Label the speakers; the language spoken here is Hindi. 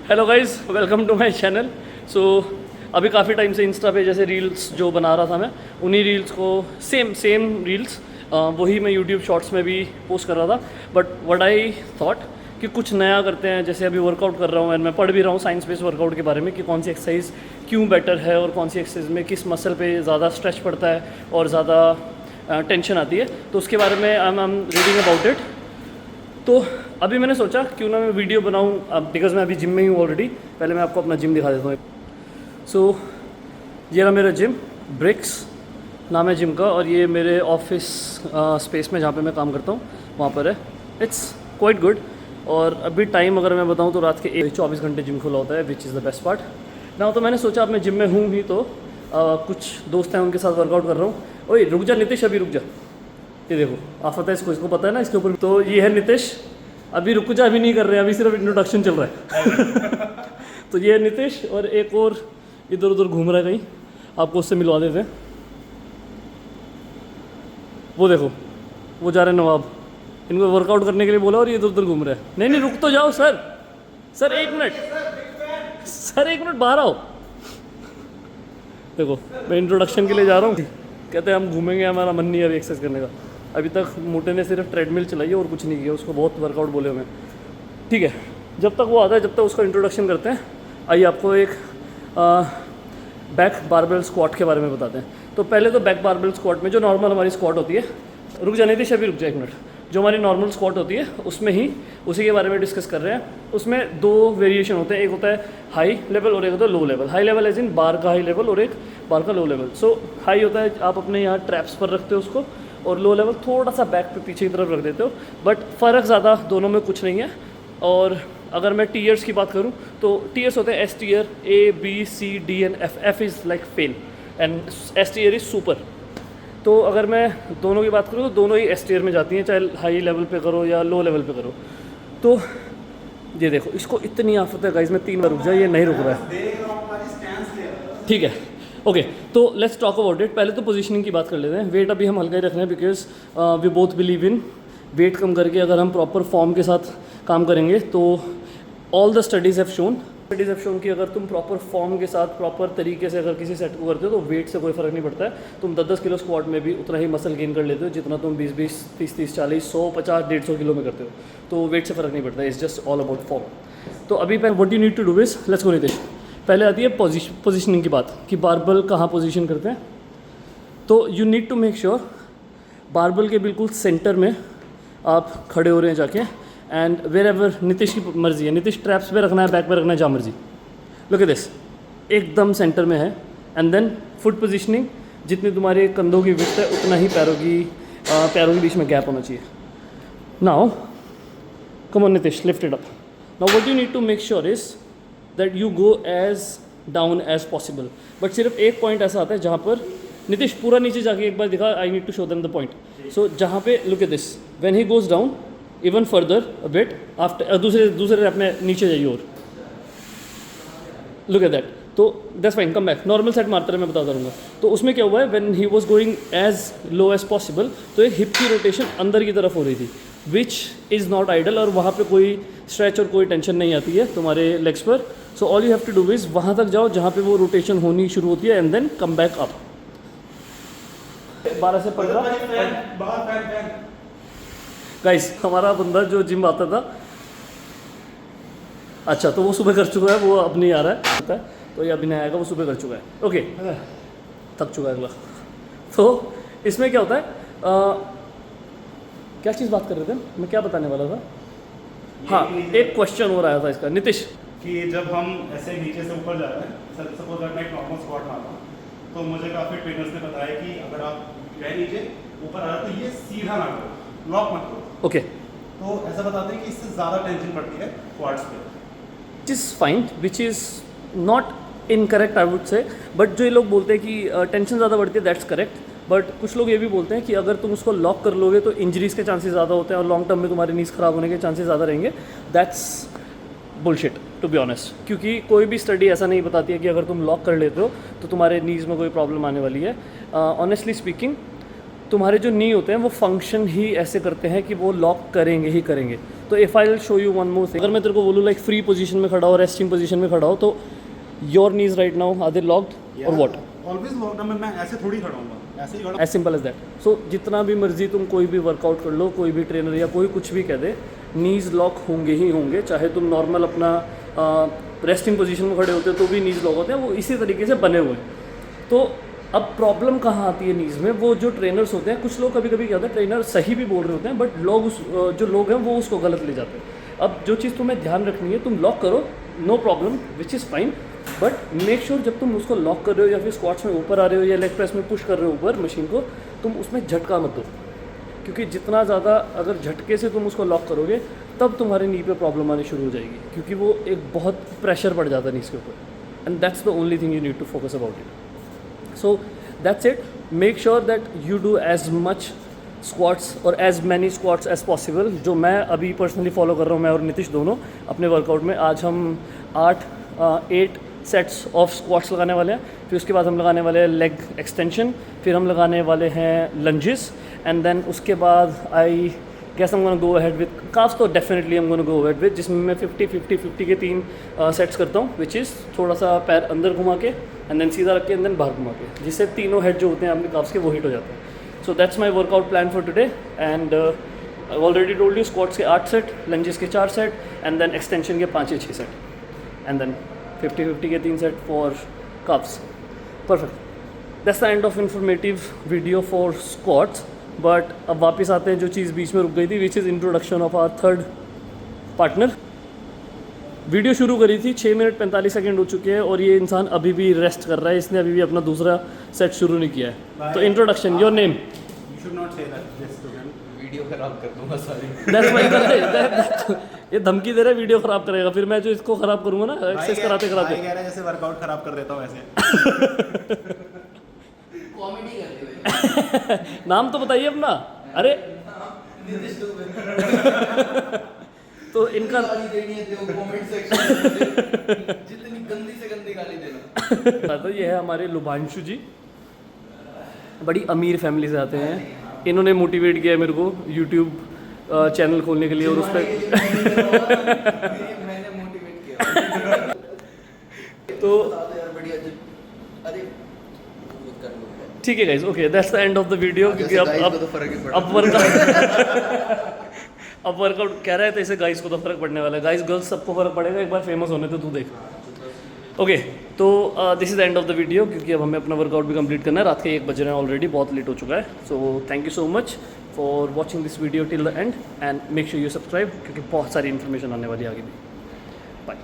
Speaker 1: Hello guys, welcome to my channel. So अभी काफ़ी टाइम से इंस्टा पे जैसे रील्स जो बना रहा था मैं, उन्हीं रील्स को सेम रील्स वही मैं यूट्यूब शॉर्ट्स में भी पोस्ट कर रहा था। बट व्हाट आई थॉट कि कुछ नया करते हैं। जैसे अभी वर्कआउट कर रहा हूँ एंड मैं पढ़ भी रहा हूँ साइंस बेस्ड वर्कआउट के बारे में कि कौन सी एक्सरसाइज क्यों बेटर है और कौन सी एक्सरसाइज में किस मसल पे ज़्यादा स्ट्रेच पड़ता है और ज़्यादा टेंशन आती है, तो उसके बारे में I am reading about it. तो अभी मैंने सोचा क्यों ना मैं वीडियो बनाऊँ, बिकॉज मैं अभी जिम में ही हूँ ऑलरेडी। पहले मैं आपको अपना जिम दिखा देता हूँ। सो ये रहा मेरा जिम, ब्रिक्स नाम है जिम का, और ये मेरे ऑफिस स्पेस में जहाँ पे मैं काम करता हूँ वहाँ पर है। It's quite good. और अभी टाइम अगर मैं बताऊँ तो रात के 24 घंटे जिम खुला होता है, which is the best part ना। तो मैंने सोचा अब मैं जिम में हूँ ही तो कुछ दोस्त हैं उनके साथ वर्कआउट कर रहा हूँ। ओए रुक जा नितिश, अभी रुक जा। ये देखो आफत है, इसको पता है ना इसके ऊपर। तो ये है नितिश। अभी रुक जा, अभी नहीं कर रहे हैं, अभी सिर्फ इंट्रोडक्शन चल रहा है। तो ये है नितिश, और एक और इधर उधर घूम रहा है कहीं, आपको उससे मिलवा देते हैं। वो देखो वो जा रहे हैं नवाब, इनको वर्कआउट करने के लिए बोला और ये इधर उधर घूम रहा है। नहीं नहीं रुक तो जाओ सर, सर एक मिनट, सर एक मिनट बाहर आओ। देखो मैं इंट्रोडक्शन के लिए जा रहा हूँ, कहते हैं हम घूमेंगे, हमारा मन नहीं है अभी एक्सरसाइज करने का। अभी तक मोटे ने सिर्फ ट्रेडमिल चलाई है और कुछ नहीं किया, उसको बहुत वर्कआउट बोले हमें। ठीक है, जब तक वो आता है जब तक उसका इंट्रोडक्शन करते हैं। आइए आपको एक बैक बारबेल स्क्वाट के बारे में बताते हैं। तो पहले तो बैक बारबेल स्क्वाट में जो नॉर्मल हमारी स्क्वाट होती है, रुक जाने थी अभी, रुक जा एक मिनट। जो हमारी नॉर्मल स्क्वाट होती है उसमें ही उसी के बारे में डिस्कस कर रहे हैं। उसमें दो वेरिएशन होते हैं, एक होता है हाई लेवल और एक होता है लो लेवल। हाई लेवल एज इन बार का हाई लेवल और एक बार का लो लेवल। सो हाई होता है आप अपने यहाँ ट्रैप्स पर रखते हो उसको, और लो लेवल थोड़ा सा बैक पे पीछे की तरफ रख देते हो। बट फ़र्क ज़्यादा दोनों में कुछ नहीं है। और अगर मैं टीयर्स की बात करूँ तो टीयर्स होते हैं S tier, A B C D and F. F is like fail and S tier is super. तो अगर मैं दोनों की बात करूँ तो दोनों ही एस टीयर में जाती हैं, चाहे हाई लेवल पे करो या लो लेवल पे करो। तो ये देखो इसको इतनी आफत है गाइस, मैं 3 बार रुक जाए, ये नहीं रुक रहा है। ठीक है, ओके। तो लेट्स टॉक अबाउट इट। पहले तो पोजीशनिंग की बात कर लेते हैं। वेट अभी हम हल्का ही रख रहे हैं because we both believe in weight कम करके अगर हम प्रॉपर फॉर्म के साथ काम करेंगे तो all the studies have shown कि अगर तुम प्रॉपर फॉर्म के साथ प्रॉपर तरीके से अगर किसी सेट को करते हो तो वेट से कोई फ़र्क नहीं पड़ता है। तुम 10-10 किलो स्क्वाट में भी उतना ही मसल गेन कर लेते हो जितना तुम 20-20, 30-30, 40, 100, 50, 150 किलो में करते हो। तो वेट से फ़र्क नहीं पड़ता, it's just all about form. तो अभी what you need to do is, let's go Nitish. पहले आती है पोजीशनिंग की बात कि बारबल कहाँ पोजीशन करते हैं। तो you need to make sure barbell के बिल्कुल सेंटर में आप खड़े हो रहे हैं जाके, एंड वेर एवर नितिश की मर्जी है, नितिश ट्रैप्स पे रखना है, बैक पे रखना है, जहाँ मर्जी। लुक एट दिस, एकदम सेंटर में है। एंड देन फुट पोजीशनिंग, जितनी तुम्हारे कंधों की विड्थ है उतना ही पैरों के बीच में गैप होना चाहिए। Now come on Nitish, lift it up. Now what you need to make sure is that you go as down as possible. But सिर्फ एक पॉइंट ऐसा आता है जहाँ पर नितिश पूरा नीचे जाके एक बार दिखा, I need to show them the point. So जहाँ पे look at this, when he goes down even further a bit after, दूसरे रैप में नीचे जाइए और लुक एट दैट। तो that's fine, come back, normal set मारते रहे, मैं बताता रहूँगा। तो उसमें क्या हुआ है, when he was going as low as possible तो एक हिप की रोटेशन अंदर की तरफ हो रही थी, विच इज़ नॉट आइडल, और वहाँ पे कोई स्ट्रेच और कोई टेंशन नहीं आती है तुम्हारे लेग्स पर। So all you have to do is वहाँ तक जाओ जहाँ पे वो रोटेशन होनी शुरू होती है, and then come back up. 12 से 15 गाइस, हमारा बंदा जो जिम आता था, अच्छा तो वो सुबह कर चुका है, वो अब नहीं आ रहा है, तो ये अभी नहीं आएगा, वो सुबह कर चुका है। ओके, थक चुका है अगला। तो इसमें क्या होता है, क्या चीज़ बात कर रहे थे, मैं क्या बताने वाला था। हाँ, एक क्वेश्चन हो रहा था इसका नितिश,
Speaker 2: कि जब हम ऐसे नीचे से ऊपर जा रहे हैं, सपोज मैं एक नॉर्मल स्क्वाट मारता हूँ, तो मुझे काफ़ी ट्रेनर्स ने बताया कि अगर आप नीचे ऊपर आ रहे हो तो ये सीधा ना करो, लॉक मत करो।
Speaker 1: ओके,
Speaker 2: तो ऐसा बताते हैं कि इससे ज़्यादा टेंशन पड़ती है क्वाड्स पे।
Speaker 1: विच is fine, which is not incorrect I would say. But जो ये लोग बोलते हैं कि टेंशन ज़्यादा बढ़ती है, दैट्स करेक्ट। बट कुछ लोग ये भी बोलते हैं कि अगर तुम उसको लॉक कर लोगे तो इंजरीज़ के चांसेस ज़्यादा होते हैं और लॉन्ग टर्म में तुम्हारी नीज ख़राब होने के चांसेस ज़्यादा रहेंगे। That's bullshit to be honest, क्योंकि कोई भी स्टडी ऐसा नहीं बताती है कि अगर तुम लॉक कर लेते हो तो तुम्हारे नीज में कोई प्रॉब्लम आने वाली है। ऑनेस्टली स्पीकिंग तुम्हारे जो नी होते हैं वो फंक्शन ही ऐसे करते हैं कि वो लॉक करेंगे ही करेंगे। तो if I will show you one more thing, अगर मैं तेरे को बोलूँ लाइक फ्री पोजीशन में खड़ा हो, रेस्टिंग पोजीशन में खड़ा हो, तो your knees right now are they locked और व्हाट?
Speaker 2: Always locked. मैं ऐसे थोड़ी खड़ा हूँ, ऐसे ही खड़ा।
Speaker 1: As simple as that. So जितना भी मर्जी तुम कोई भी वर्कआउट कर लो, कोई भी ट्रेनर या कोई कुछ भी कह दे, नीज़ लॉक होंगे ही होंगे। चाहे तुम नॉर्मल अपना रेस्टिंग पोजीशन में खड़े होते हो तो भी नीज़ लॉक होते हैं, वो इसी तरीके से बने हुए हैं। तो अब प्रॉब्लम कहाँ आती है नीज़ में? वो जो ट्रेनर्स होते हैं, कुछ लोग कभी कभी क्या होता है, ट्रेनर सही भी बोल रहे होते हैं बट लोग जो लोग हैं वो उसको गलत ले जाते हैं। अब जो चीज़ तुम्हें ध्यान रखनी है, तुम लॉक करो, no problem, which is fine, but make sure जब तुम उसको लॉक कर रहे हो या फिर स्क्वाट्स में ऊपर आ रहे हो या लेग प्रेस में पुश कर रहे हो ऊपर मशीन को, तुम उसमें झटका मत दो, क्योंकि जितना ज़्यादा अगर झटके से तुम उसको लॉक करोगे तब तुम्हारे नी पे प्रॉब्लम आनी शुरू हो जाएगी, क्योंकि वो एक बहुत प्रेशर पड़ जाता है नीज के ऊपर। And that's the only thing you need to focus about it. So that's it. Make sure that you do as much squats और as many squats as possible, जो मैं अभी पर्सनली फॉलो कर रहा हूँ, मैं और नितिश दोनों अपने वर्कआउट में। आज हम 8 सेट्स ऑफ स्क्वाट्स लगाने वाले हैं, फिर उसके बाद हम लगाने वाले हैं लेग एक्सटेंशन, फिर हम लगाने वाले हैं लंजेस, एंड देन उसके बाद I guess I am gonna go ahead with calves. तो definitely I am gonna go ahead with, जिसमें मैं 50-50-50 के 3 सेट्स करता हूँ, विच इज़ थोड़ा सा पैर अंदर घुमा के एंड देन सीधा रख के एंड देन बाहर घुमा के, जिससे तीनों हेड जो होते हैं अपने काफ्स के वो हिट हो जाते हैं। So that's my workout plan for today. And I already told you, squats के 8 सेट, लंजेस के 4 सेट एंड देन एक्सटेंशन के 5 या 6 सेट एंड देन 50-50 के 3 set for carbs. Perfect. That's the end of informative video for squats. But अब वापस आते हैं जो चीज़ बीच में रुक गई थी, which is introduction of our third partner. Video शुरू करी थी, 6 मिनट 45 सेकंड हो चुके हैं और ये इंसान अभी भी रेस्ट कर रहा है, इसने अभी भी अपना दूसरा सेट शुरू नहीं किया है। तो introduction, your name?
Speaker 2: You should not say that this to him.
Speaker 3: Video खराब कर दूंगा सारी।
Speaker 1: That's my ये धमकी दे रहा है वीडियो खराब करेगा, फिर मैं जो इसको खराब करूँगा ना एक्सरसाइज कराते कराते।
Speaker 2: भाई कह रहा है जैसे वर्कआउट खराब कर देता हूँ वैसे।
Speaker 3: कॉमेडी करते हुए।
Speaker 1: नाम तो बताइए अपना। अरे तो इनका
Speaker 3: गाली देनी है तो कमेंट सेक्शन में जितनी गंदी से गंदी गाली देना।
Speaker 1: तो ये है हमारे लुभांशु जी, बड़ी अमीर फैमिली से आते हैं। इन्होंने मोटिवेट किया है मेरे को यूट्यूब चैनल खोलने के लिए और उस पर
Speaker 3: मैंने मोटिवेट किया।
Speaker 1: तो
Speaker 3: यार बढ़िया। अरे कर लो।
Speaker 1: ठीक है guys, okay that's the end of the video, क्योंकि अब वर्कआउट कह रहे थे, इसे गाइस को तो फर्क पड़ने वाला है। गाइस गर्ल्स सबको फर्क पड़ेगा, एक बार फेमस होने तो तू देख। ओके तो this is the end of the video, क्योंकि अब हमें अपना वर्कआउट भी कंप्लीट करना है। रात के 1 बज रहे हैं ऑलरेडी, बहुत लेट हो चुका है। So thank you so much for watching this video till the end and make sure you subscribe, क्योंकि बहुत सारी इन्फॉर्मेशन आने वाली है आगे भी। बाय।